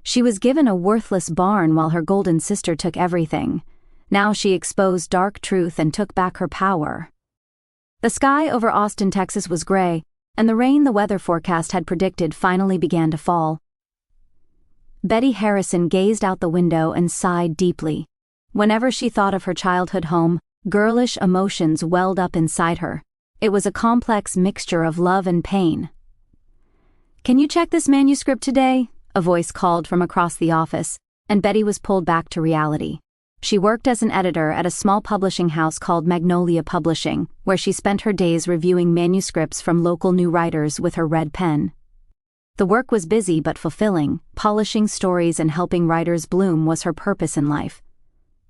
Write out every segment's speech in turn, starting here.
She was given a worthless barn while her golden sister took everything. Now she exposed dark truth and took back her power. The sky over Austin, Texas was gray, and the rain the weather forecast had predicted finally began to fall. Betty Harrison gazed out the window and sighed deeply. Whenever she thought of her childhood home, girlish emotions welled up inside her. It was a complex mixture of love and pain. "Can you check this manuscript today?" a voice called from across the office, and Betty was pulled back to reality. She worked as an editor at a small publishing house called Magnolia Publishing, where she spent her days reviewing manuscripts from local new writers with her red pen. The work was busy but fulfilling. Polishing stories and helping writers bloom was her purpose in life.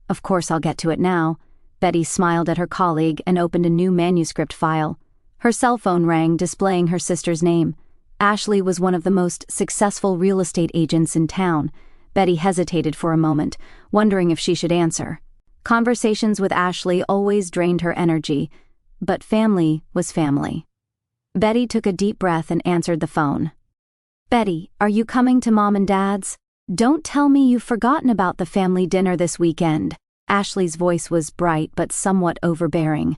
"Of course I'll get to it now." Betty smiled at her colleague and opened a new manuscript file. Her cell phone rang, displaying her sister's name. Ashley was one of the most successful real estate agents in town. Betty hesitated for a moment, wondering if she should answer. Conversations with Ashley always drained her energy, but family was family. Betty took a deep breath and answered the phone. "Betty, are you coming to Mom and Dad's? Don't tell me you've forgotten about the family dinner this weekend." Ashley's voice was bright but somewhat overbearing.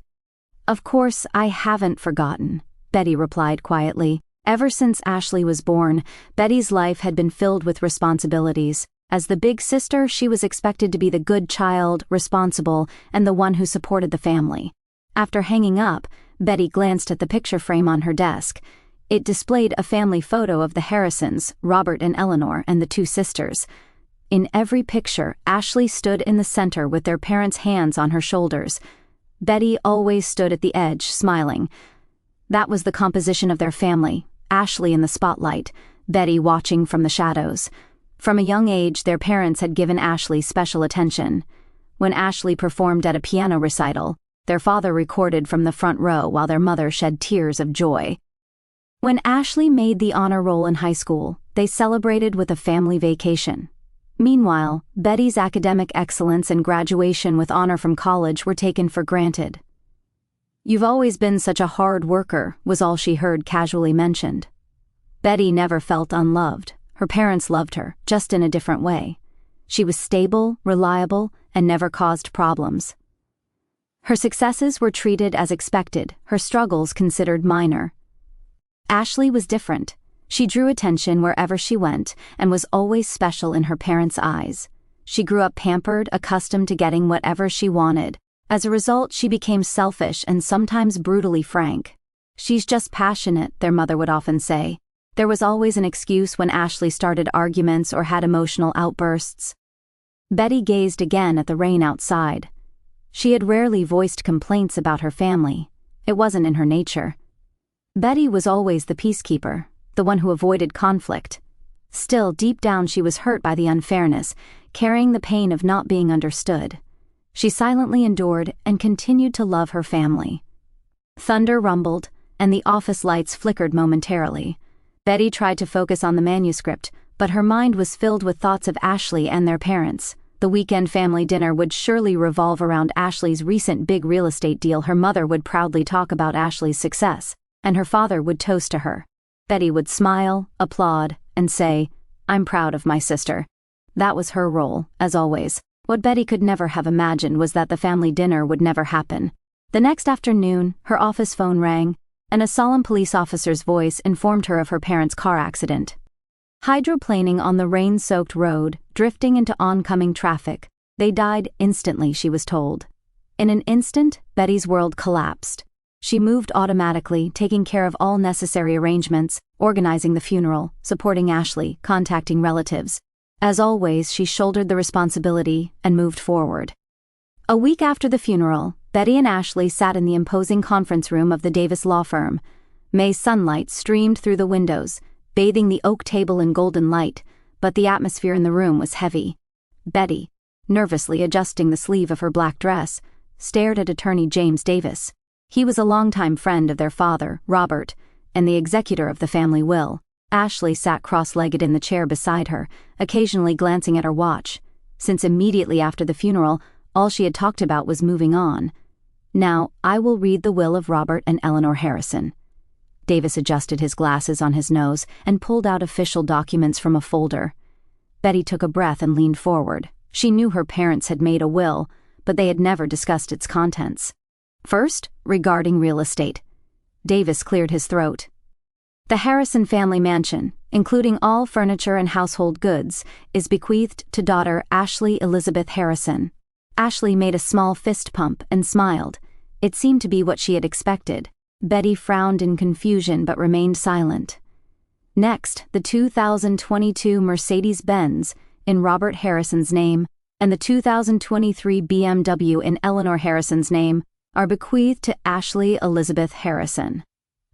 "Of course, I haven't forgotten," Betty replied quietly. Ever since Ashley was born, Betty's life had been filled with responsibilities. As the big sister, she was expected to be the good child, responsible, and the one who supported the family. After hanging up, Betty glanced at the picture frame on her desk. It displayed a family photo of the Harrisons, Robert and Eleanor, and the two sisters. In every picture, Ashley stood in the center with their parents' hands on her shoulders. Betty always stood at the edge, smiling. That was the composition of their family. Ashley in the spotlight, Betty watching from the shadows. From a young age, their parents had given Ashley special attention. When Ashley performed at a piano recital, their father recorded from the front row while their mother shed tears of joy. When Ashley made the honor roll in high school, they celebrated with a family vacation. Meanwhile, Betty's academic excellence and graduation with honor from college were taken for granted. "You've always been such a hard worker," was all she heard casually mentioned. Betty never felt unloved. Her parents loved her, just in a different way. She was stable, reliable, and never caused problems. Her successes were treated as expected, her struggles considered minor. Ashley was different. She drew attention wherever she went and was always special in her parents' eyes. She grew up pampered, accustomed to getting whatever she wanted. As a result, she became selfish and sometimes brutally frank. "She's just passionate," their mother would often say. There was always an excuse when Ashley started arguments or had emotional outbursts. Betty gazed again at the rain outside. She had rarely voiced complaints about her family. It wasn't in her nature. Betty was always the peacekeeper, the one who avoided conflict. Still, deep down she was hurt by the unfairness, carrying the pain of not being understood. She silently endured and continued to love her family. Thunder rumbled, and the office lights flickered momentarily. Betty tried to focus on the manuscript, but her mind was filled with thoughts of Ashley and their parents. The weekend family dinner would surely revolve around Ashley's recent big real estate deal. Her mother would proudly talk about Ashley's success, and her father would toast to her. Betty would smile, applaud, and say, "I'm proud of my sister." That was her role, as always. What Betty could never have imagined was that the family dinner would never happen. The next afternoon, her office phone rang, and a solemn police officer's voice informed her of her parents' car accident. Hydroplaning on the rain-soaked road, drifting into oncoming traffic. They died instantly, she was told. In an instant, Betty's world collapsed. She moved automatically, taking care of all necessary arrangements, organizing the funeral, supporting Ashley, contacting relatives. As always, she shouldered the responsibility and moved forward. A week after the funeral, Betty and Ashley sat in the imposing conference room of the Davis law firm. May sunlight streamed through the windows, bathing the oak table in golden light, but the atmosphere in the room was heavy. Betty, nervously adjusting the sleeve of her black dress, stared at attorney James Davis. He was a longtime friend of their father, Robert, and the executor of the family will. Ashley sat cross-legged in the chair beside her, occasionally glancing at her watch. Since immediately after the funeral, all she had talked about was moving on. "Now, I will read the will of Robert and Eleanor Harrison." Davis adjusted his glasses on his nose and pulled out official documents from a folder. Betty took a breath and leaned forward. She knew her parents had made a will, but they had never discussed its contents. First, regarding real estate. Davis cleared his throat. The Harrison family mansion, including all furniture and household goods, is bequeathed to daughter Ashley Elizabeth Harrison. Ashley made a small fist pump and smiled. It seemed to be what she had expected. Betty frowned in confusion but remained silent. Next, the 2022 Mercedes-Benz, in Robert Harrison's name, and the 2023 BMW in Eleanor Harrison's name, are bequeathed to Ashley Elizabeth Harrison.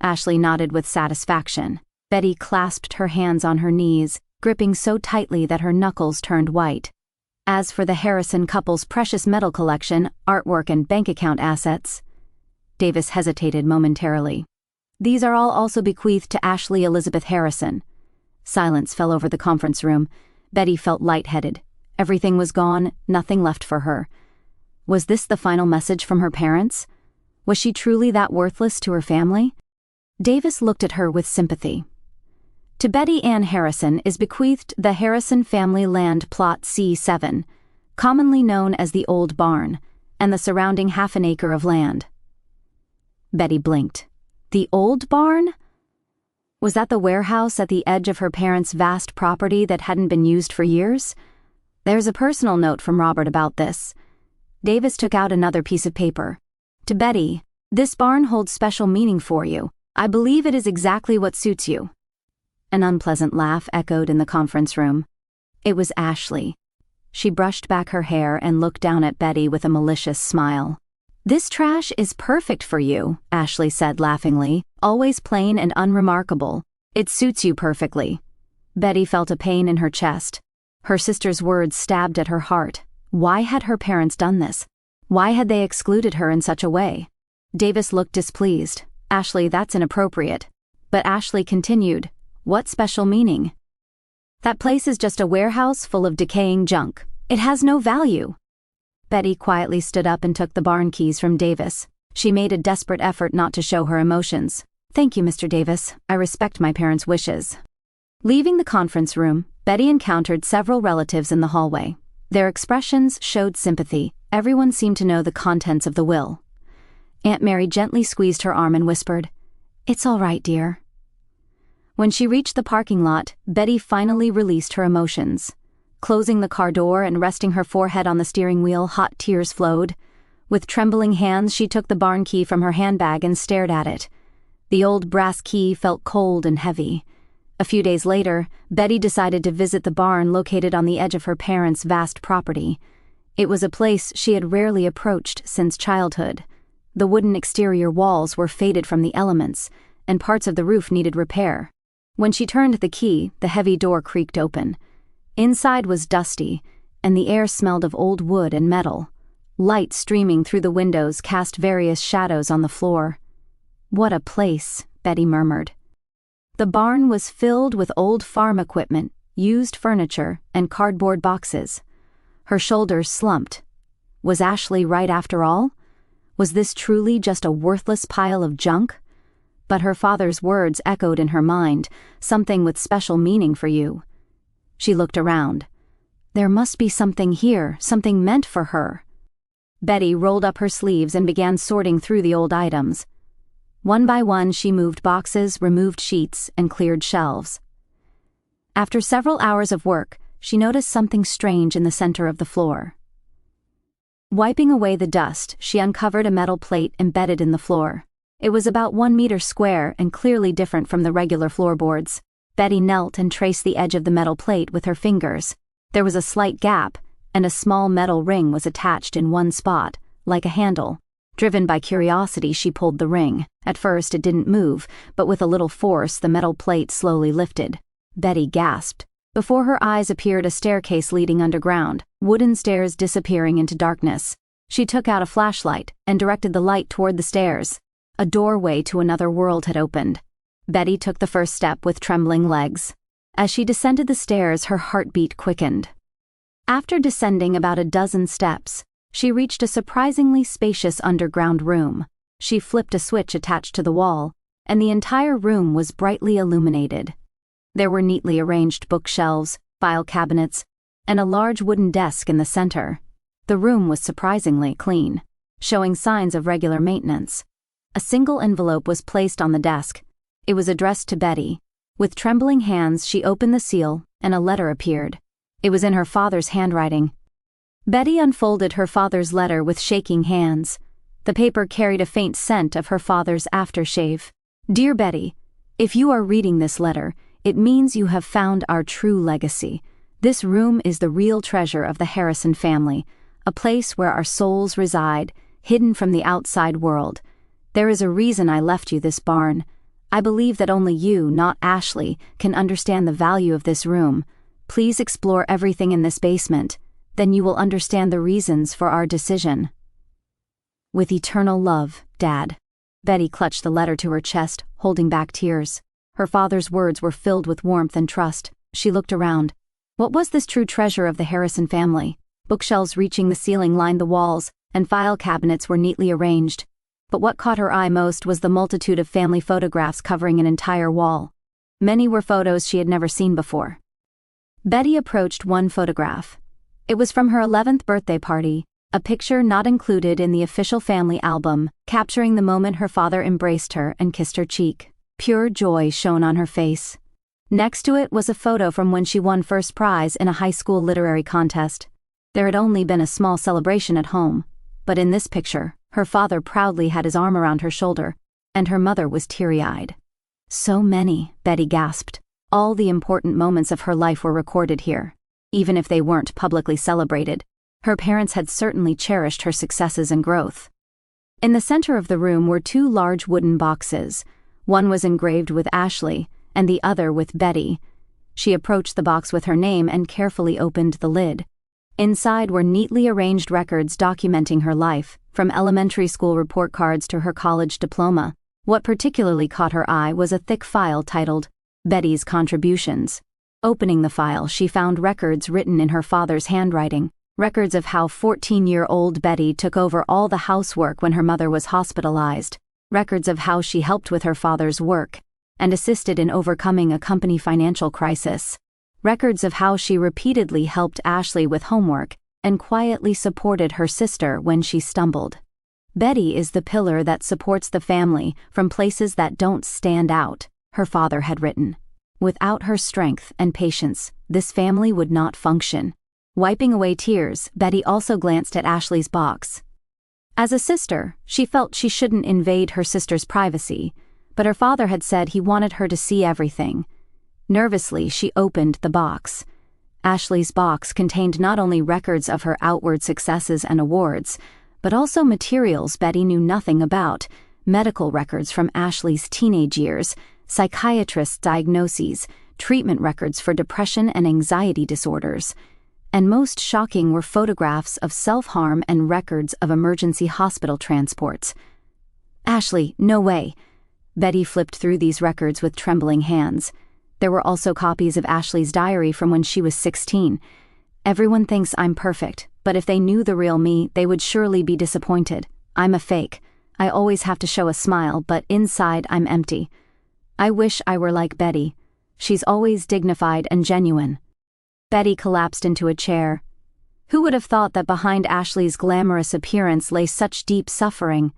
Ashley nodded with satisfaction. Betty clasped her hands on her knees, gripping so tightly that her knuckles turned white. As for the Harrison couple's precious metal collection, artwork, and bank account assets, Davis hesitated momentarily. These are all also bequeathed to Ashley Elizabeth Harrison. Silence fell over the conference room. Betty felt lightheaded. Everything was gone, nothing left for her. Was this the final message from her parents? Was she truly that worthless to her family? Davis looked at her with sympathy. To Betty Ann Harrison is bequeathed the Harrison family land plot C7, commonly known as the Old Barn, and the surrounding half an acre of land. Betty blinked. The Old Barn? Was that the warehouse at the edge of her parents' vast property that hadn't been used for years? There's a personal note from Robert about this. Davis took out another piece of paper. To Betty, this barn holds special meaning for you. I believe it is exactly what suits you. An unpleasant laugh echoed in the conference room. It was Ashley. She brushed back her hair and looked down at Betty with a malicious smile. This trash is perfect for you, Ashley said laughingly, always plain and unremarkable. It suits you perfectly. Betty felt a pain in her chest. Her sister's words stabbed at her heart. Why had her parents done this? Why had they excluded her in such a way? Davis looked displeased. Ashley, that's inappropriate. But Ashley continued, what special meaning? That place is just a warehouse full of decaying junk. It has no value. Betty quietly stood up and took the barn keys from Davis. She made a desperate effort not to show her emotions. Thank you, Mr. Davis. I respect my parents' wishes. Leaving the conference room, Betty encountered several relatives in the hallway. Their expressions showed sympathy. Everyone seemed to know the contents of the will. Aunt Mary gently squeezed her arm and whispered, "It's all right, dear." When she reached the parking lot, Betty finally released her emotions. Closing the car door and resting her forehead on the steering wheel, hot tears flowed. With trembling hands, she took the barn key from her handbag and stared at it. The old brass key felt cold and heavy. A few days later, Betty decided to visit the barn located on the edge of her parents' vast property. It was a place she had rarely approached since childhood. The wooden exterior walls were faded from the elements, and parts of the roof needed repair. When she turned the key, the heavy door creaked open. Inside was dusty, and the air smelled of old wood and metal. Light streaming through the windows cast various shadows on the floor. What a place, Betty murmured. The barn was filled with old farm equipment, used furniture, and cardboard boxes. Her shoulders slumped. Was Ashley right after all? Was this truly just a worthless pile of junk? But her father's words echoed in her mind, something with special meaning for you. She looked around. There must be something here, something meant for her. Betty rolled up her sleeves and began sorting through the old items. One by one, she moved boxes, removed sheets, and cleared shelves. After several hours of work, she noticed something strange in the center of the floor. Wiping away the dust, she uncovered a metal plate embedded in the floor. It was about 1 meter square and clearly different from the regular floorboards. Betty knelt and traced the edge of the metal plate with her fingers. There was a slight gap, and a small metal ring was attached in one spot, like a handle. Driven by curiosity, she pulled the ring. At first it didn't move, but with a little force the metal plate slowly lifted. Betty gasped. Before her eyes appeared a staircase leading underground, wooden stairs disappearing into darkness. She took out a flashlight and directed the light toward the stairs. A doorway to another world had opened. Betty took the first step with trembling legs. As she descended the stairs, her heartbeat quickened. After descending about a dozen steps, she reached a surprisingly spacious underground room. She flipped a switch attached to the wall, and the entire room was brightly illuminated. There were neatly arranged bookshelves, file cabinets, and a large wooden desk in the center. The room was surprisingly clean, showing signs of regular maintenance. A single envelope was placed on the desk. It was addressed to Betty. With trembling hands, she opened the seal, and a letter appeared. It was in her father's handwriting. Betty unfolded her father's letter with shaking hands. The paper carried a faint scent of her father's aftershave. Dear Betty, if you are reading this letter, it means you have found our true legacy. This room is the real treasure of the Harrison family, a place where our souls reside, hidden from the outside world. There is a reason I left you this barn. I believe that only you, not Ashley, can understand the value of this room. Please explore everything in this basement. Then you will understand the reasons for our decision. With eternal love, Dad. Betty clutched the letter to her chest, holding back tears. Her father's words were filled with warmth and trust. She looked around. What was this true treasure of the Harrison family? Bookshelves reaching the ceiling lined the walls, and file cabinets were neatly arranged. But what caught her eye most was the multitude of family photographs covering an entire wall. Many were photos she had never seen before. Betty approached one photograph. It was from her 11th birthday party, a picture not included in the official family album, capturing the moment her father embraced her and kissed her cheek. Pure joy shone on her face. Next to it was a photo from when she won first prize in a high school literary contest. There had only been a small celebration at home, but in this picture, her father proudly had his arm around her shoulder, and her mother was teary-eyed. So many, Betty gasped. All the important moments of her life were recorded here. Even if they weren't publicly celebrated, her parents had certainly cherished her successes and growth. In the center of the room were two large wooden boxes. One was engraved with Ashley, and the other with Betty. She approached the box with her name and carefully opened the lid. Inside were neatly arranged records documenting her life, from elementary school report cards to her college diploma. What particularly caught her eye was a thick file titled, Betty's Contributions. Opening the file, she found records written in her father's handwriting, records of how 14-year-old Betty took over all the housework when her mother was hospitalized, records of how she helped with her father's work, and assisted in overcoming a company financial crisis, records of how she repeatedly helped Ashley with homework and quietly supported her sister when she stumbled. Betty is the pillar that supports the family from places that don't stand out, her father had written. Without her strength and patience, this family would not function. Wiping away tears, Betty also glanced at Ashley's box. As a sister, she felt she shouldn't invade her sister's privacy, but her father had said he wanted her to see everything. Nervously, she opened the box. Ashley's box contained not only records of her outward successes and awards, but also materials Betty knew nothing about, medical records from Ashley's teenage years, psychiatrists' diagnoses, treatment records for depression and anxiety disorders. And most shocking were photographs of self-harm and records of emergency hospital transports. Ashley, no way. Betty flipped through these records with trembling hands. There were also copies of Ashley's diary from when she was 16. Everyone thinks I'm perfect, but if they knew the real me, they would surely be disappointed. I'm a fake. I always have to show a smile, but inside I'm empty. I wish I were like Betty. She's always dignified and genuine. Betty collapsed into a chair. Who would have thought that behind Ashley's glamorous appearance lay such deep suffering?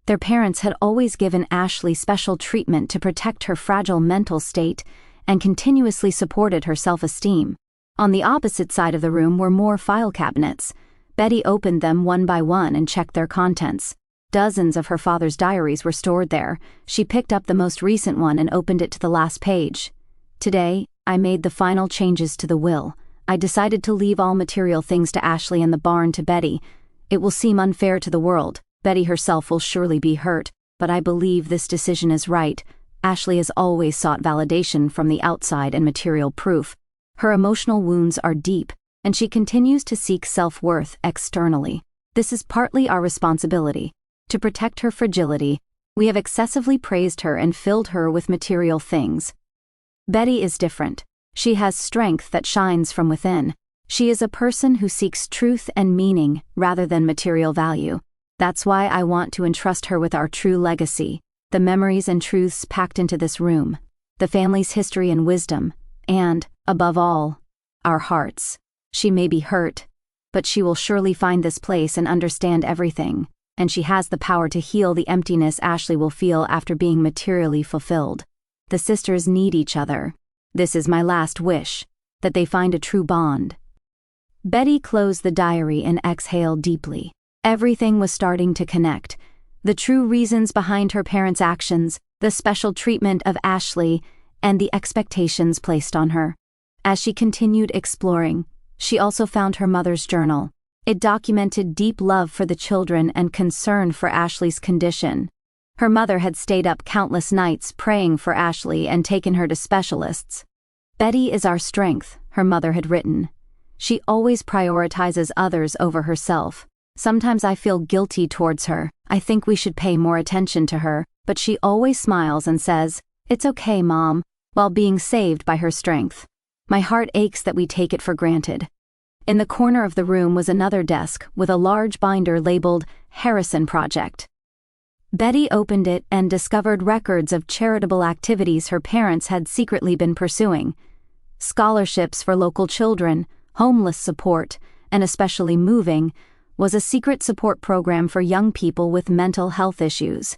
Their parents had always given Ashley special treatment to protect her fragile mental state and continuously supported her self-esteem. On the opposite side of the room were more file cabinets. Betty opened them one by one and checked their contents. Dozens of her father's diaries were stored there. She picked up the most recent one and opened it to the last page. Today, I made the final changes to the will. I decided to leave all material things to Ashley and the barn to Betty. It will seem unfair to the world. Betty herself will surely be hurt, but I believe this decision is right. Ashley has always sought validation from the outside and material proof. Her emotional wounds are deep, and she continues to seek self-worth externally. This is partly our responsibility. To protect her fragility, we have excessively praised her and filled her with material things. Betty is different. She has strength that shines from within. She is a person who seeks truth and meaning rather than material value. That's why I want to entrust her with our true legacy, the memories and truths packed into this room, the family's history and wisdom, and, above all, our hearts. She may be hurt, but she will surely find this place and understand everything, and she has the power to heal the emptiness Ashley will feel after being materially fulfilled. The sisters need each other. This is my last wish, that they find a true bond. Betty closed the diary and exhaled deeply. Everything was starting to connect. The true reasons behind her parents' actions, the special treatment of Ashley, and the expectations placed on her. As she continued exploring, she also found her mother's journal. It documented deep love for the children and concern for Ashley's condition. Her mother had stayed up countless nights praying for Ashley and taken her to specialists. "Betty is our strength," her mother had written. "She always prioritizes others over herself. Sometimes I feel guilty towards her. I think we should pay more attention to her, but she always smiles and says, 'It's okay, Mom,' while being saved by her strength. My heart aches that we take it for granted." In the corner of the room was another desk with a large binder labeled Harrison Project. Betty opened it and discovered records of charitable activities her parents had secretly been pursuing. Scholarships for local children, homeless support, and especially moving, was a secret support program for young people with mental health issues.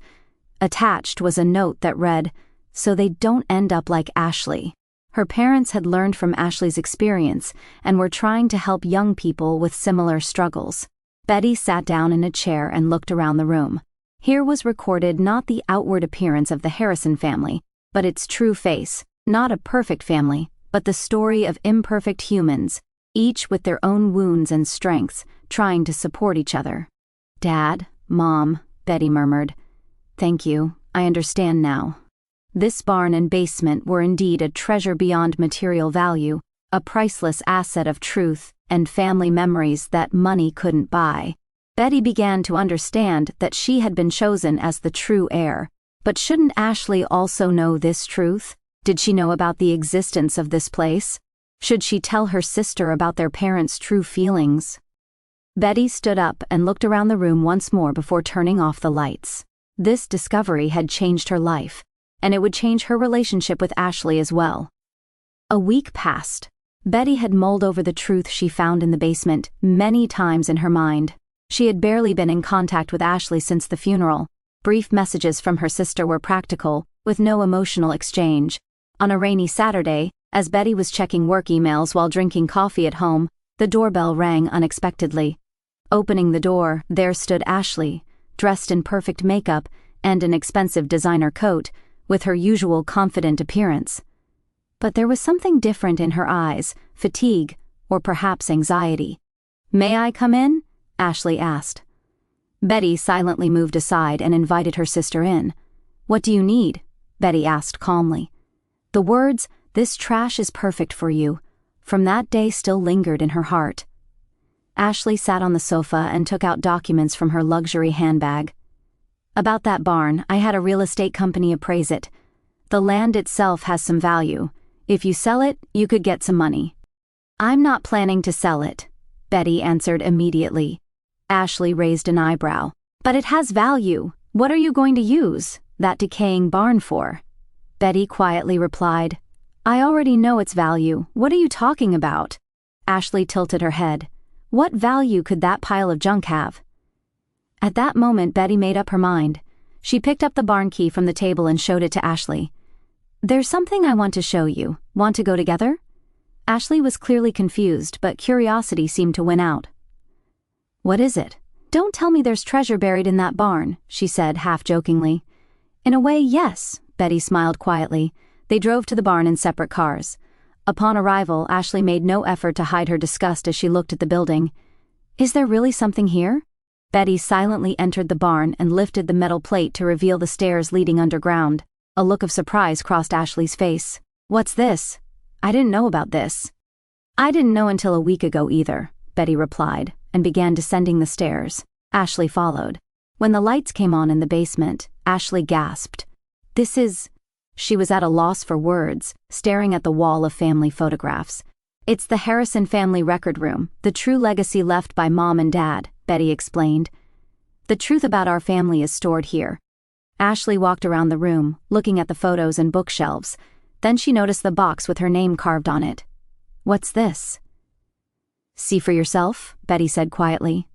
Attached was a note that read, "So they don't end up like Ashley." Her parents had learned from Ashley's experience and were trying to help young people with similar struggles. Betty sat down in a chair and looked around the room. Here was recorded not the outward appearance of the Harrison family, but its true face, not a perfect family, but the story of imperfect humans, each with their own wounds and strengths, trying to support each other. "Dad, Mom," Betty murmured. "Thank you, I understand now." This barn and basement were indeed a treasure beyond material value, a priceless asset of truth and family memories that money couldn't buy. Betty began to understand that she had been chosen as the true heir. But shouldn't Ashley also know this truth? Did she know about the existence of this place? Should she tell her sister about their parents' true feelings? Betty stood up and looked around the room once more before turning off the lights. This discovery had changed her life, and it would change her relationship with Ashley as well. A week passed. Betty had mulled over the truth she found in the basement many times in her mind. She had barely been in contact with Ashley since the funeral. Brief messages from her sister were practical, with no emotional exchange. On a rainy Saturday, as Betty was checking work emails while drinking coffee at home, the doorbell rang unexpectedly. Opening the door, there stood Ashley, dressed in perfect makeup and an expensive designer coat, with her usual confident appearance. But there was something different in her eyes, fatigue, or perhaps anxiety. "May I come in?" Ashley asked. Betty silently moved aside and invited her sister in. "What do you need?" Betty asked calmly. The words, "This trash is perfect for you," from that day still lingered in her heart. Ashley sat on the sofa and took out documents from her luxury handbag. "About that barn, I had a real estate company appraise it. The land itself has some value. If you sell it, you could get some money." "I'm not planning to sell it," Betty answered immediately. Ashley raised an eyebrow. "But it has value. What are you going to use that decaying barn for?" Betty quietly replied, "I already know its value. What are you talking about?" Ashley tilted her head. "What value could that pile of junk have?" At that moment, Betty made up her mind. She picked up the barn key from the table and showed it to Ashley. "There's something I want to show you. Want to go together?" Ashley was clearly confused, but curiosity seemed to win out. "What is it?" "Don't tell me there's treasure buried in that barn," she said half-jokingly. "In a way, yes," Betty smiled quietly. They drove to the barn in separate cars. Upon arrival, Ashley made no effort to hide her disgust as she looked at the building. "Is there really something here?" Betty silently entered the barn and lifted the metal plate to reveal the stairs leading underground. A look of surprise crossed Ashley's face. "What's this? I didn't know about this." "I didn't know until a week ago either," Betty replied, and began descending the stairs. Ashley followed. When the lights came on in the basement, Ashley gasped. "This is..." She was at a loss for words, staring at the wall of family photographs. "It's the Harrison family record room, the true legacy left by Mom and Dad," Betty explained. "The truth about our family is stored here." Ashley walked around the room, looking at the photos and bookshelves. Then she noticed the box with her name carved on it. "What's this?" See for yourself, Betty said quietly.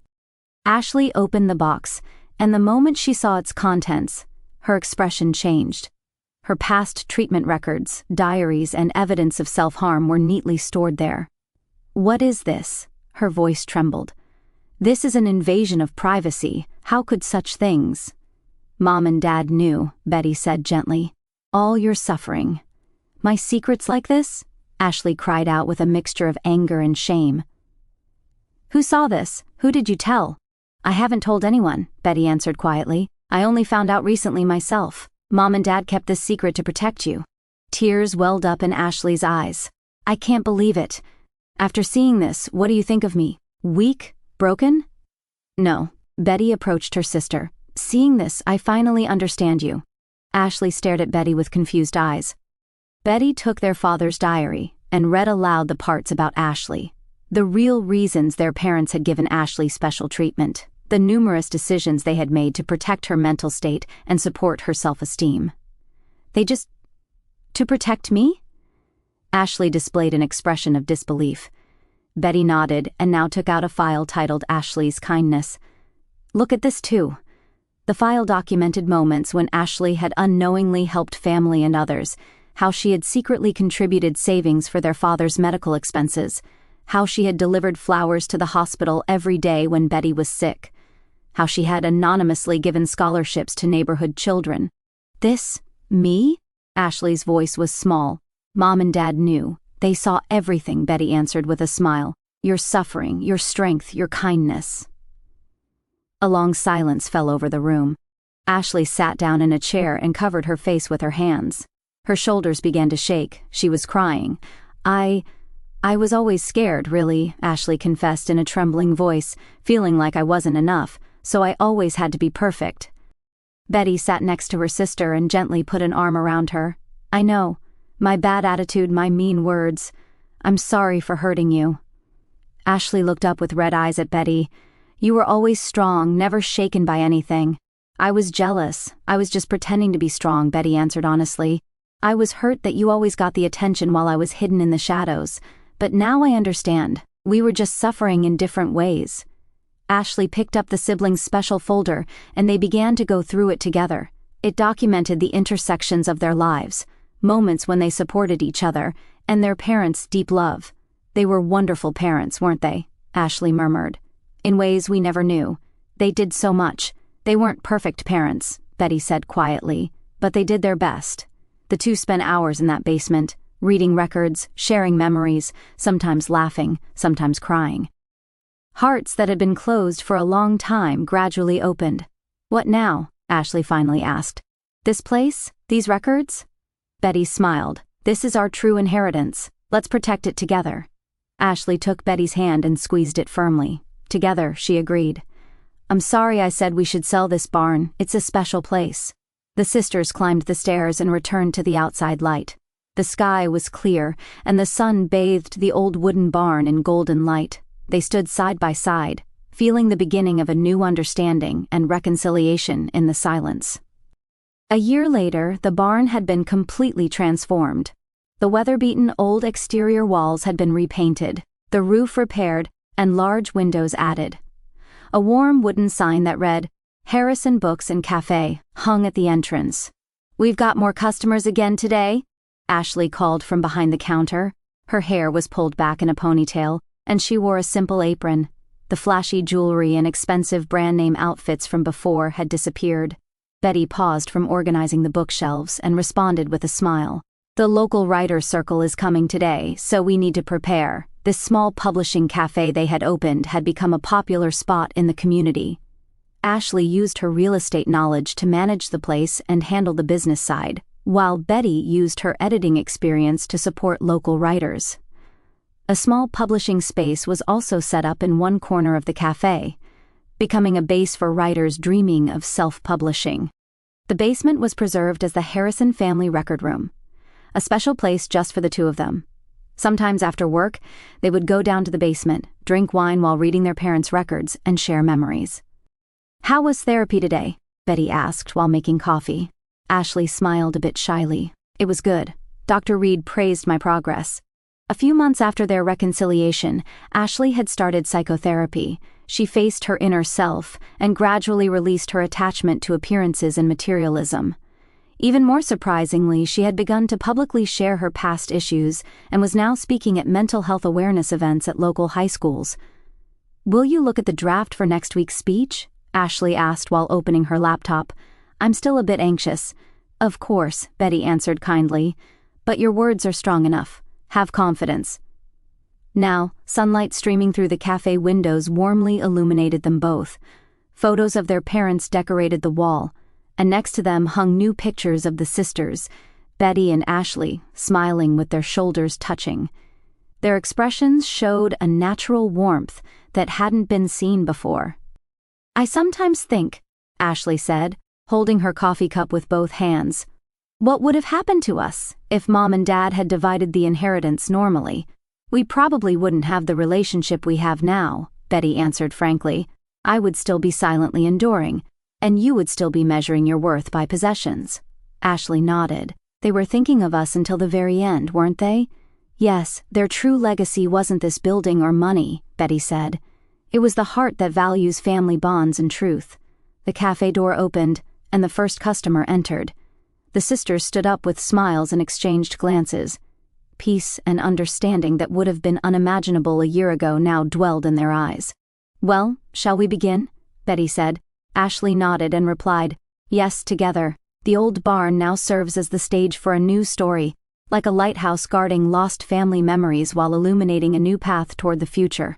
Ashley opened the box, and the moment she saw its contents, her expression changed. Her past treatment records, diaries, and evidence of self-harm were neatly stored there. What is this? Her voice trembled. This is an invasion of privacy. How could such things? Mom and Dad knew, Betty said gently. All your suffering. My secrets like this? Ashley cried out with a mixture of anger and shame. Who saw this? Who did you tell? I haven't told anyone, Betty answered quietly. I only found out recently myself. Mom and Dad kept this secret to protect you. Tears welled up in Ashley's eyes. I can't believe it. After seeing this, what do you think of me? Weak? Broken? No. Betty approached her sister. Seeing this, I finally understand you. Ashley stared at Betty with confused eyes. Betty took their father's diary and read aloud the parts about Ashley. The real reasons their parents had given Ashley special treatment. The numerous decisions they had made to protect her mental state and support her self-esteem. To protect me? Ashley displayed an expression of disbelief. Betty nodded and now took out a file titled Ashley's Kindness. Look at this too. The file documented moments when Ashley had unknowingly helped family and others, how she had secretly contributed savings for their father's medical expenses, how she had delivered flowers to the hospital every day when Betty was sick, how she had anonymously given scholarships to neighborhood children. This? Me? Ashley's voice was small. Mom and Dad knew. They saw everything, Betty answered with a smile. Your suffering, your strength, your kindness. A long silence fell over the room. Ashley sat down in a chair and covered her face with her hands. Her shoulders began to shake. She was crying. I was always scared, really, Ashley confessed in a trembling voice, feeling like I wasn't enough, so I always had to be perfect. Betty sat next to her sister and gently put an arm around her. I know. My bad attitude, my mean words. I'm sorry for hurting you. Ashley looked up with red eyes at Betty. You were always strong, never shaken by anything. I was jealous. I was just pretending to be strong, Betty answered honestly. I was hurt that you always got the attention while I was hidden in the shadows. But now I understand. We were just suffering in different ways. Ashley picked up the siblings' special folder, and they began to go through it together. It documented the intersections of their lives, moments when they supported each other, and their parents' deep love. They were wonderful parents, weren't they? Ashley murmured. In ways we never knew. They did so much. They weren't perfect parents, Betty said quietly, but they did their best. The two spent hours in that basement, reading records, sharing memories, sometimes laughing, sometimes crying. Hearts that had been closed for a long time gradually opened. What now? Ashley finally asked. This place? These records? Betty smiled. This is our true inheritance. Let's protect it together. Ashley took Betty's hand and squeezed it firmly. Together, she agreed. I'm sorry I said we should sell this barn. It's a special place. The sisters climbed the stairs and returned to the outside light. The sky was clear, and the sun bathed the old wooden barn in golden light. They stood side by side, feeling the beginning of a new understanding and reconciliation in the silence. A year later, the barn had been completely transformed. The weather-beaten old exterior walls had been repainted, the roof repaired, and large windows added. A warm wooden sign that read, Harrison Books and Cafe, hung at the entrance. We've got more customers again today, Ashley called from behind the counter. Her hair was pulled back in a ponytail, and she wore a simple apron. The flashy jewelry and expensive brand-name outfits from before had disappeared. Betty paused from organizing the bookshelves and responded with a smile. The local writer's circle is coming today, so we need to prepare. This small publishing cafe they had opened had become a popular spot in the community. Ashley used her real estate knowledge to manage the place and handle the business side, while Betty used her editing experience to support local writers. A small publishing space was also set up in one corner of the cafe, becoming a base for writers dreaming of self-publishing. The basement was preserved as the Harrison family record room, a special place just for the two of them. Sometimes after work, they would go down to the basement, drink wine while reading their parents' records, and share memories. How was therapy today? Betty asked while making coffee. Ashley smiled a bit shyly. It was good. Dr. Reed praised my progress. A few months after their reconciliation, Ashley had started psychotherapy. She faced her inner self and gradually released her attachment to appearances and materialism. Even more surprisingly, she had begun to publicly share her past issues and was now speaking at mental health awareness events at local high schools. "Will you look at the draft for next week's speech?" Ashley asked while opening her laptop. "I'm still a bit anxious." "Of course," Betty answered kindly, "but your words are strong enough. Have confidence." Now, sunlight streaming through the cafe windows warmly illuminated them both. Photos of their parents decorated the wall, and next to them hung new pictures of the sisters, Betty and Ashley, smiling with their shoulders touching. Their expressions showed a natural warmth that hadn't been seen before. "I sometimes think," Ashley said, holding her coffee cup with both hands, "what would have happened to us if Mom and Dad had divided the inheritance normally? We probably wouldn't have the relationship we have now," Betty answered frankly. "I would still be silently enduring, and you would still be measuring your worth by possessions." Ashley nodded. "They were thinking of us until the very end, weren't they?" "Yes, their true legacy wasn't this building or money," Betty said. "It was the heart that values family bonds and truth." The cafe door opened, and the first customer entered. The sisters stood up with smiles and exchanged glances. Peace and understanding that would have been unimaginable a year ago now dwelled in their eyes. "Well, shall we begin?" Betty said. Ashley nodded and replied, "Yes, together." The old barn now serves as the stage for a new story, like a lighthouse guarding lost family memories while illuminating a new path toward the future.